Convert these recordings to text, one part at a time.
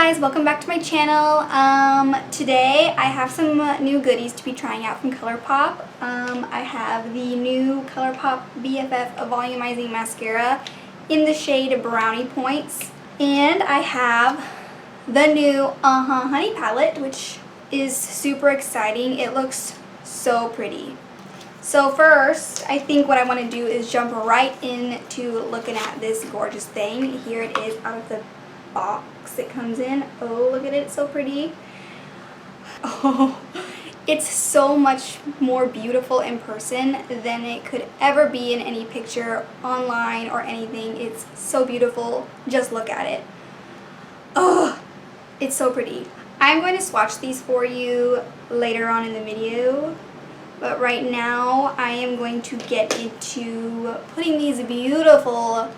guys, welcome back to my channel. Today I have some new goodies to be trying out from Colourpop. I have the new Colourpop BFF Volumizing Mascara in the shade Brownie Points. And I have the new Honey palette, which is super exciting. It looks so pretty. So first, I think what I want to do is jump right into looking at this gorgeous thing. Here it is out of the box it comes in. Oh, look at it, it's so pretty. Oh, it's so much more beautiful in person than it could ever be in any picture online or anything. It's so beautiful. Just look at it. Oh, it's so pretty. I'm going to swatch these for you later on in the video. But right now, I am going to get into putting these beautiful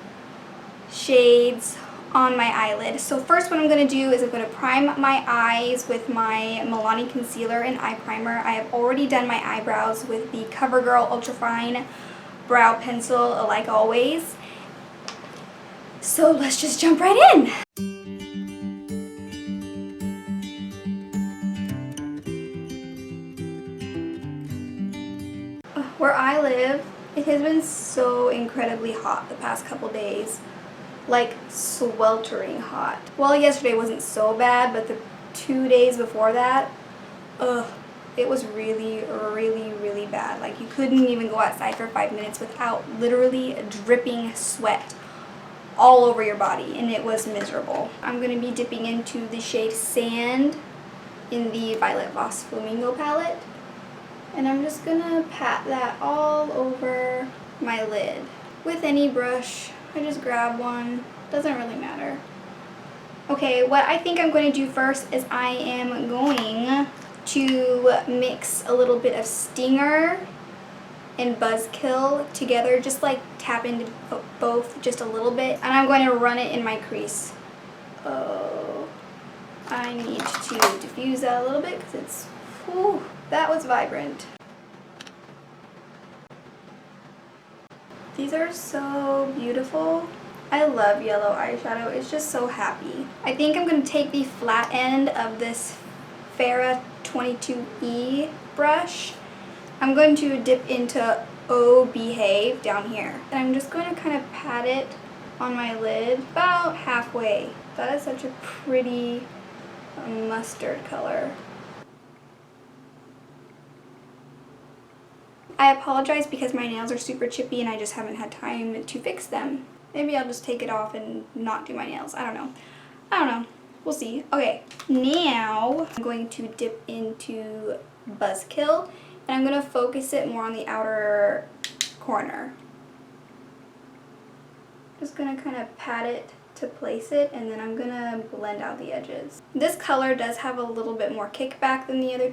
shades on my eyelid. So first what I'm going to do is I'm going to prime my eyes with my Milani Concealer and Eye Primer. I have already done my eyebrows with the CoverGirl Ultrafine Brow Pencil, like always. So let's just jump right in. Where I live, it has been so incredibly hot the past couple days. Like sweltering hot. Well, yesterday wasn't so bad, but the 2 days before that, it was really, really bad. Like you couldn't even go outside for 5 minutes without literally dripping sweat all over your body, and it was miserable. I'm going to be dipping into the shade Sand in the Violet Voss Flamingo palette, and I'm just going to pat that all over my lid with any brush. I just grab one, doesn't really matter. Okay, what I think I'm going to do first is I am going to mix a little bit of Stinger and Buzzkill together, just like tap into both just a little bit, and I'm going to run it in my crease. Oh, I need to diffuse that a little bit because it's, whew, that was vibrant. These are so beautiful. I love yellow eyeshadow. It's just so happy. I think I'm going to take the flat end of this Farrah 22E brush. I'm going to dip into Oh Behave down here. And I'm just going to kind of pat it on my lid about halfway. That is such a pretty mustard color. I apologize because my nails are super chippy and I just haven't had time to fix them. Maybe I'll just take it off and not do my nails. I don't know. We'll see. Okay, now I'm going to dip into Buzzkill, and I'm going to focus it more on the outer corner. Just going to kind of pat it to place it, and then I'm going to blend out the edges. This color does have a little bit more kickback than the other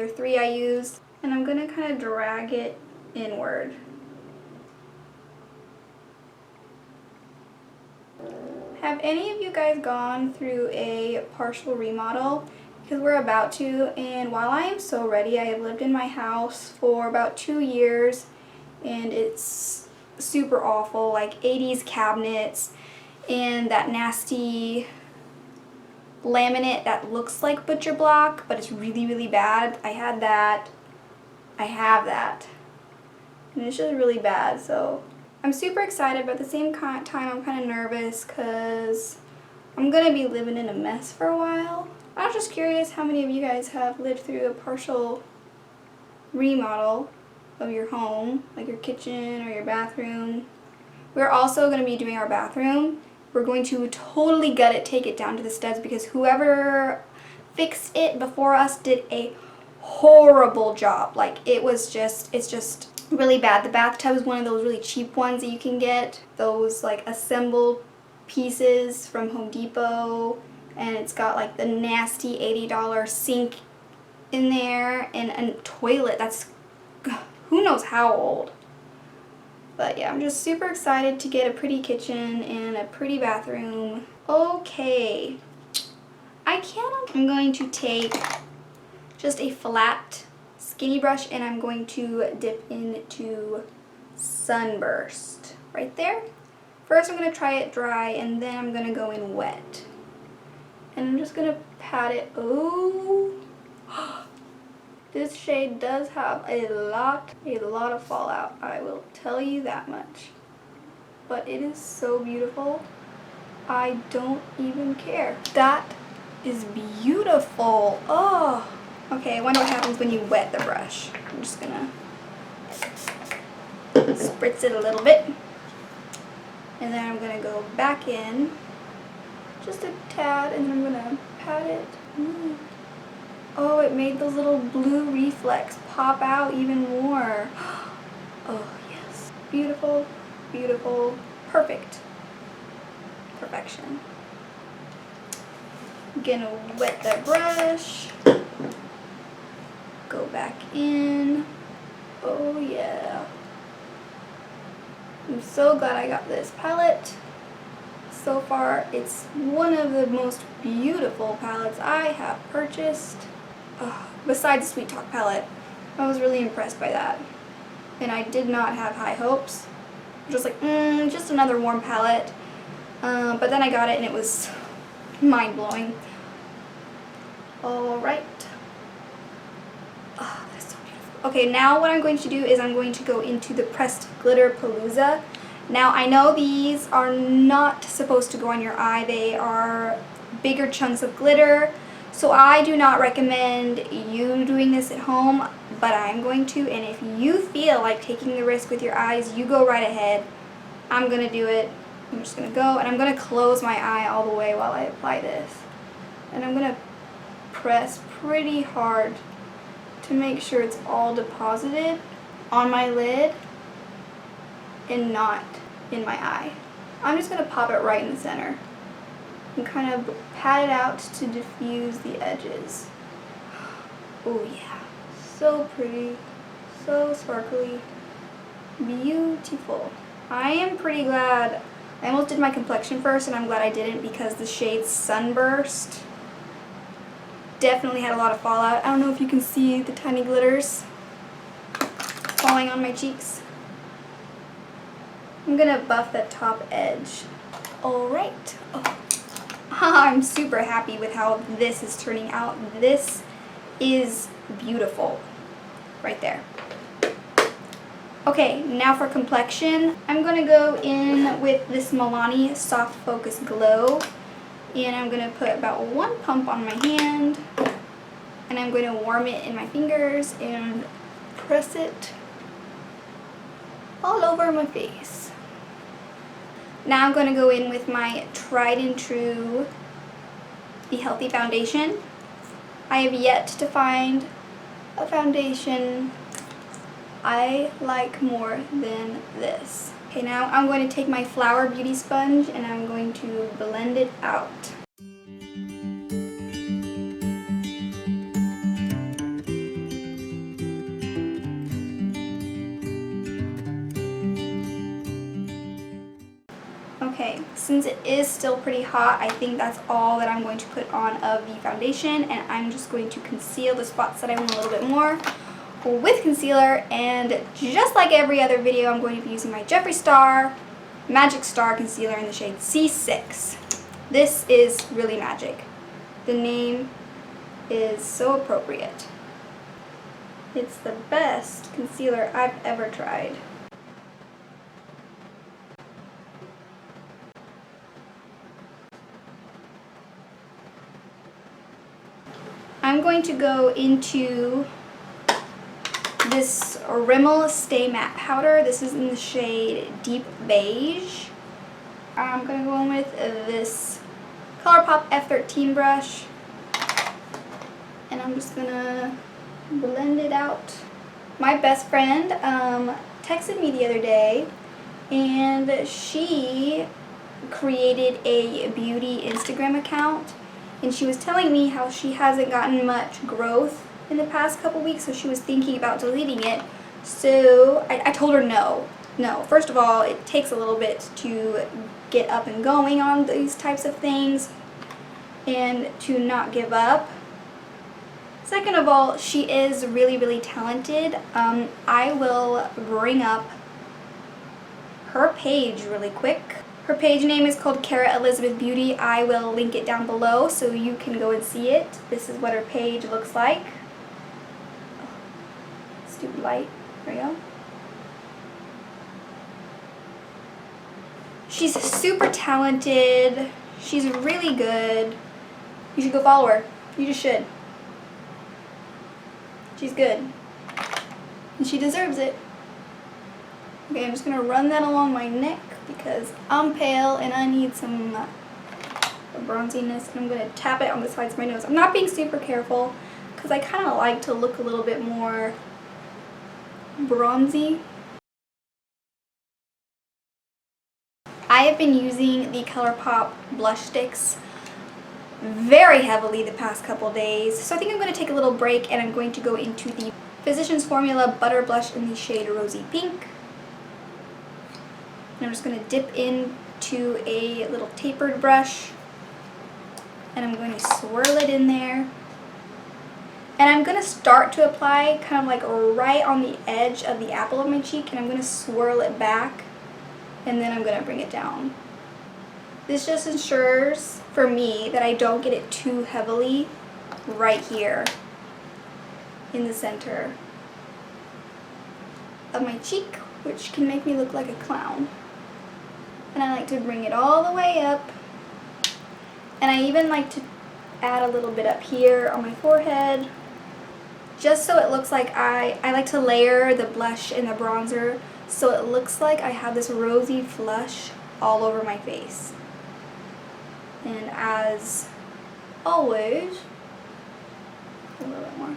three I used, and I'm going to kind of drag it inward. Have any of you guys gone through a partial remodel? Because we're about to, and while I am so ready, I have lived in my house for about 2 years, and it's super awful, like 80s cabinets and that nasty laminate that looks like butcher block, but it's really bad. I had that. I have that. And it's just really bad, so I'm super excited, but at the same time I'm kind of nervous because I'm going to be living in a mess for a while. I was just curious how many of you guys have lived through a partial remodel of your home, like your kitchen or your bathroom. We're also going to be doing our bathroom. We're going to totally gut it, take it down to the studs, because whoever fixed it before us did a horrible job. Like it's just really bad. The bathtub is one of those really cheap ones that you can get. Those like assembled pieces from Home Depot, and it's got like the nasty $80 sink in there and a toilet that's who knows how old. But yeah, I'm just super excited to get a pretty kitchen and a pretty bathroom. Okay, I'm going to take just a flat skinny brush, and I'm going to dip into Sunburst right there. First I'm going to try it dry, and then I'm going to go in wet. And I'm just going to pat it. Oh, this shade does have a lot of fallout. I will tell you that much. But it is so beautiful. I don't even care. That is beautiful. Oh. Okay, I wonder what happens when you wet the brush. I'm just gonna spritz it a little bit. And then I'm gonna go back in just a tad, and then I'm gonna pat it. Oh, it made those little blue reflex pop out even more. Oh, yes. Beautiful, beautiful, perfect. Perfection. I'm gonna wet the brush. Go back in. Oh, yeah. I'm so glad I got this palette. So far, it's one of the most beautiful palettes I have purchased. Besides the Sweet Talk palette, I was really impressed by that. And I did not have high hopes. Just like, just another warm palette. But then I got it and it was mind-blowing. Alright. Oh, that's so beautiful. Okay, now what I'm going to do is I'm going to go into the Pressed Glitter Palooza. Now, I know these are not supposed to go on your eye. They are bigger chunks of glitter. So I do not recommend you doing this at home, but I'm going to. And if you feel like taking the risk with your eyes, you go right ahead. I'm going to do it. I'm just going to go, and I'm going to close my eye all the way while I apply this. And I'm going to press pretty hard to make sure it's all deposited on my lid and not in my eye. I'm just going to pop it right in the center and kind of pat it out to diffuse the edges. Oh yeah, so pretty, so sparkly, beautiful. I am pretty glad. I almost did my complexion first, and I'm glad I didn't, because the shade Sunburst definitely had a lot of fallout. I don't know if you can see the tiny glitters falling on my cheeks. I'm gonna buff that top edge. Alright. Oh. I'm super happy with how this is turning out. This is beautiful. Right there. Okay, now for complexion. I'm going to go in with this Milani Soft Focus Glow. And I'm going to put about 1 pump on my hand. And I'm going to warm it in my fingers and press it all over my face. Now I'm going to go in with my tried and true Be Healthy foundation. I have yet to find a foundation I like more than this. Okay, now I'm going to take my Flower Beauty sponge and I'm going to blend it out. Okay, since it is still pretty hot, I think that's all that I'm going to put on of the foundation, and I'm just going to conceal the spots that I want a little bit more with concealer. And just like every other video, I'm going to be using my Jeffree Star Magic Star Concealer in the shade C6. This is really magic. The name is so appropriate. It's the best concealer I've ever tried. I'm going to go into this Rimmel Stay Matte Powder. This is in the shade Deep Beige. I'm going to go in with this Colourpop F13 brush. And I'm just going to blend it out. My best friend texted me the other day, and she created a beauty Instagram account. And she was telling me how she hasn't gotten much growth in the past couple weeks, so she was thinking about deleting it. So I told her no. No, first of all, it takes a little bit to get up and going on these types of things and to not give up. Second of all, she is really, really talented. I will bring up her page really quick. Her page name is called Cara Elizabeth Beauty. I will link it down below so you can go and see it. This is what her page looks like. Oh, stupid light. There we go. She's super talented. She's really good. You should go follow her. You just should. She's good. And she deserves it. Okay, I'm just going to run that along my neck because I'm pale and I need some bronziness. And I'm going to tap it on the sides of my nose. I'm not being super careful because I kind of like to look a little bit more bronzy. I have been using the Colourpop blush sticks very heavily the past couple days. So I think I'm going to take a little break and I'm going to go into the Physicians Formula Butter Blush in the shade Rosy Pink. And I'm just going to dip into a little tapered brush and I'm going to swirl it in there. And I'm going to start to apply kind of like right on the edge of the apple of my cheek, and I'm going to swirl it back and then I'm going to bring it down. This just ensures for me that I don't get it too heavily right here in the center of my cheek, which can make me look like a clown. And I like to bring it all the way up. And I even like to add a little bit up here on my forehead, just so it looks like I like to layer the blush and the bronzer so it looks like I have this rosy flush all over my face. And as always, a little bit more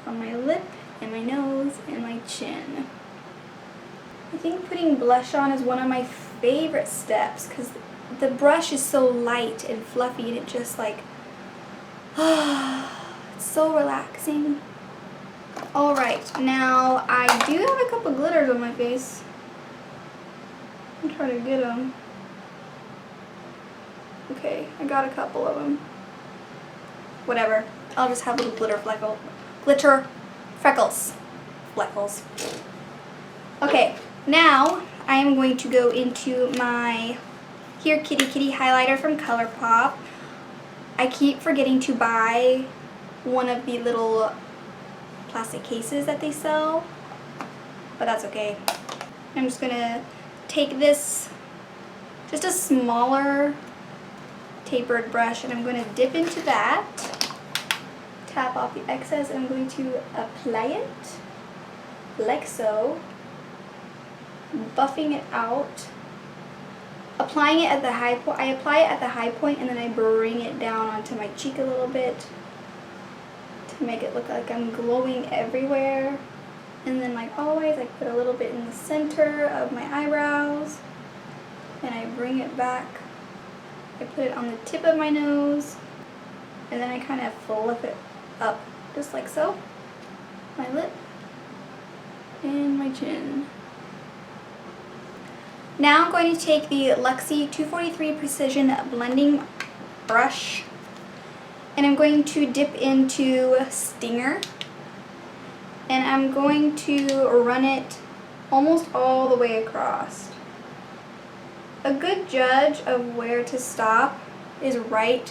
on my lip and my nose and my chin. I think putting blush on is one of my favorite steps because the brush is so light and fluffy and it just like, it's so relaxing. Alright, now I do have a couple glitters on my face. I'm trying to get them. Okay, I got a couple of them. Whatever. I'll just have little glitter freckles. Fleckles. Okay, now I am going to go into my Here Kitty Kitty highlighter from Colourpop. I keep forgetting to buy one of the little plastic cases that they sell, but that's okay. I'm just gonna take this, just a smaller tapered brush, and I'm going to dip into that, tap off the excess, and I'm going to apply it like so, buffing it out, applying it at the high point. I apply it at the high point and then I bring it down onto my cheek a little bit to make it look like I'm glowing everywhere. And then, like always, I put a little bit in the center of my eyebrows and I bring it back. I put it on the tip of my nose and then I kind of fluff it up just like so. My lip and my chin. Now I'm going to take the Luxie 243 Precision Blending Brush and I'm going to dip into Stinger and I'm going to run it almost all the way across. A good judge of where to stop is right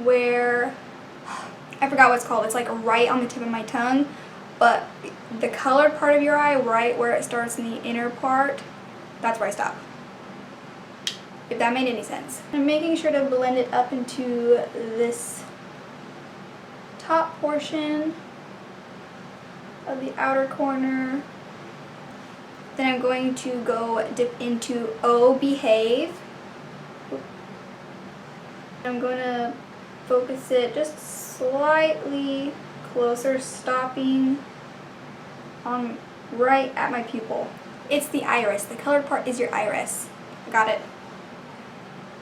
where, I forgot what it's called, it's like right on the tip of my tongue, but the colored part of your eye, right where it starts in the inner part, that's where I stop. If that made any sense. I'm making sure to blend it up into this top portion of the outer corner. Then I'm going to go dip into Oh Behave. I'm going to focus it just slightly closer, stopping on right at my pupil. It's the iris. The colored part is your iris. Got it.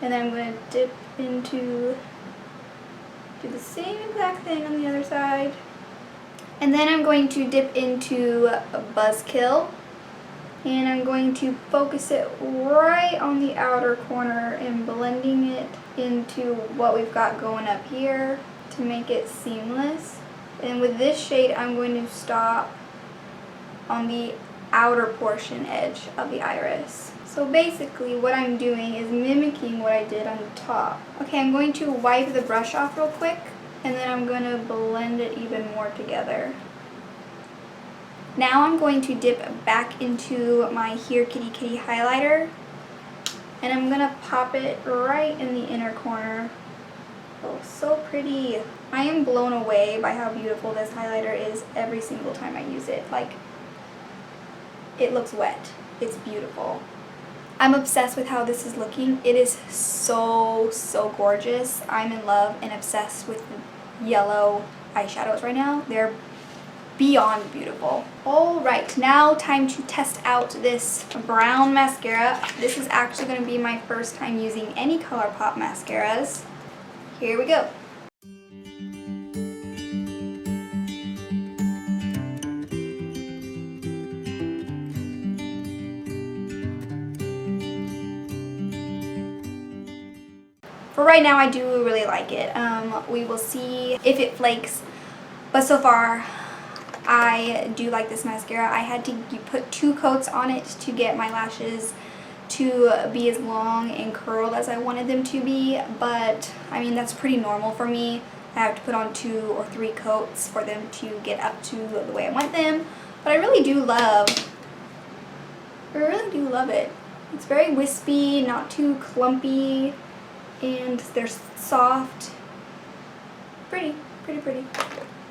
And then I'm going to dip into, do the same exact thing on the other side. And then I'm going to dip into a Buzzkill. And I'm going to focus it right on the outer corner and blending it into what we've got going up here to make it seamless. And with this shade, I'm going to stop on the outer portion edge of the iris. So basically what I'm doing is mimicking what I did on the top. Okay, I'm going to wipe the brush off real quick, and then I'm going to blend it even more together. Now I'm going to dip back into my Here Kitty Kitty highlighter, and I'm going to pop it right in the inner corner. Oh, so pretty. I am blown away by how beautiful this highlighter is every single time I use it. Like, it looks wet. It's beautiful. I'm obsessed with how this is looking. It is so, so gorgeous. I'm in love and obsessed with the yellow eyeshadows right now. They're beyond beautiful. Alright, now time to test out this brown mascara. This is actually going to be my first time using any Colourpop mascaras. Here we go. For right now, I do really like it. We will see if it flakes, but so far I do like this mascara. I had to put 2 coats on it to get my lashes to be as long and curled as I wanted them to be, but I mean, that's pretty normal for me. I have to put on 2 or 3 coats for them to get up to the way I want them, but I really do love it. It's very wispy, not too clumpy, and they're soft. Pretty.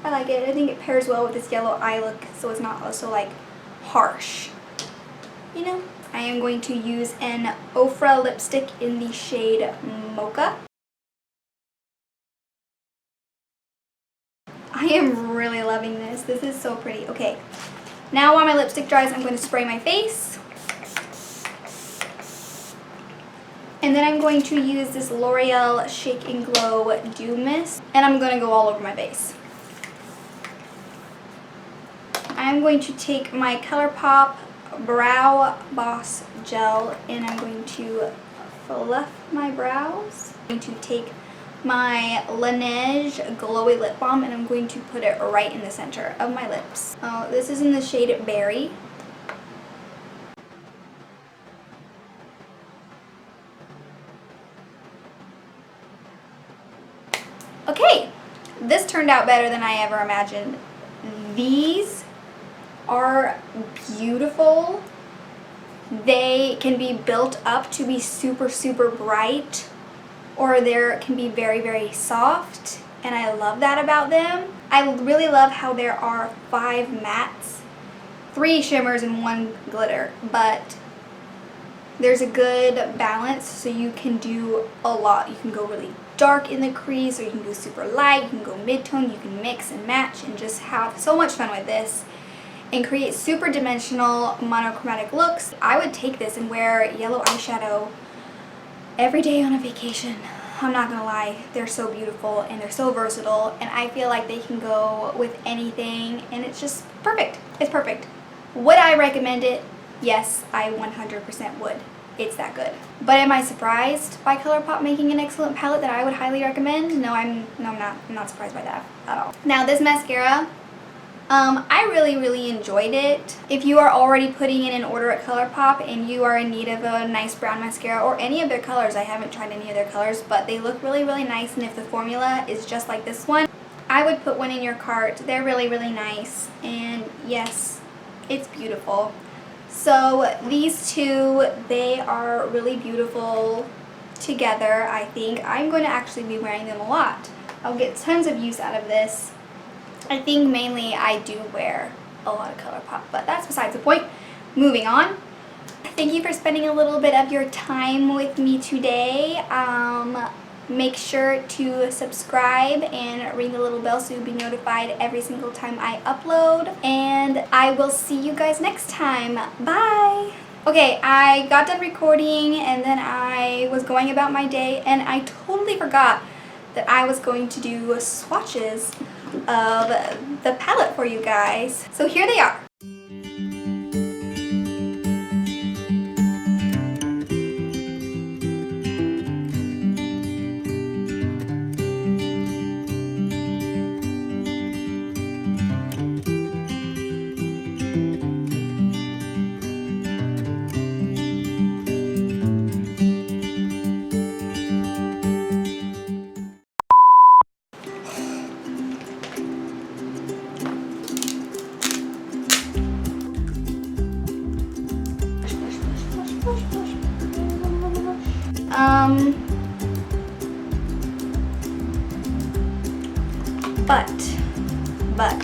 I like it. I think it pairs well with this yellow eye look, so it's not also like harsh, you know? I am going to use an Ofra lipstick in the shade Mocha. I am really loving this. This is so pretty. Okay, now while my lipstick dries, I'm going to spray my face. And then I'm going to use this L'Oreal Shake and Glow Dew Mist, and I'm going to go all over my face. I'm going to take my Colourpop Brow Boss Gel, and I'm going to fluff my brows. I'm going to take my Laneige Glowy Lip Balm, and I'm going to put it right in the center of my lips. This is in the shade Berry. Okay, this turned out better than I ever imagined. These are beautiful. They can be built up to be super, super bright, or they can be very, very soft, and I love that about them. I really love how there are 5 mattes, 3 shimmers and 1 glitter, but there's a good balance, so you can do a lot. You can go really dark in the crease, or you can go super light, you can go mid-tone, you can mix and match and just have so much fun with this and create super dimensional monochromatic looks. I would take this and wear yellow eyeshadow every day on a vacation. I'm not gonna lie, they're so beautiful and they're so versatile, and I feel like they can go with anything, and it's just perfect. It's perfect. Would I recommend it? Yes, I 100% would. It's that good. But am I surprised by Colourpop making an excellent palette that I would highly recommend? No, I'm not surprised by that at all. Now this mascara, I really enjoyed it. If you are already putting in an order at Colourpop and you are in need of a nice brown mascara, or any of their colors, I haven't tried any of their colors, but they look really nice, and if the formula is just like this one, I would put one in your cart. They're really nice, and yes, it's beautiful. So these two, they are really beautiful together, I think. I'm going to actually be wearing them a lot. I'll get tons of use out of this. I think mainly I do wear a lot of Colourpop, but that's besides the point. Moving on. Thank you for spending a little bit of your time with me today. Make sure to subscribe and ring the little bell so you'll be notified every single time I upload. And I will see you guys next time. Bye! Okay, I got done recording and then I was going about my day, and I totally forgot that I was going to do swatches of the palette for you guys. So here they are. But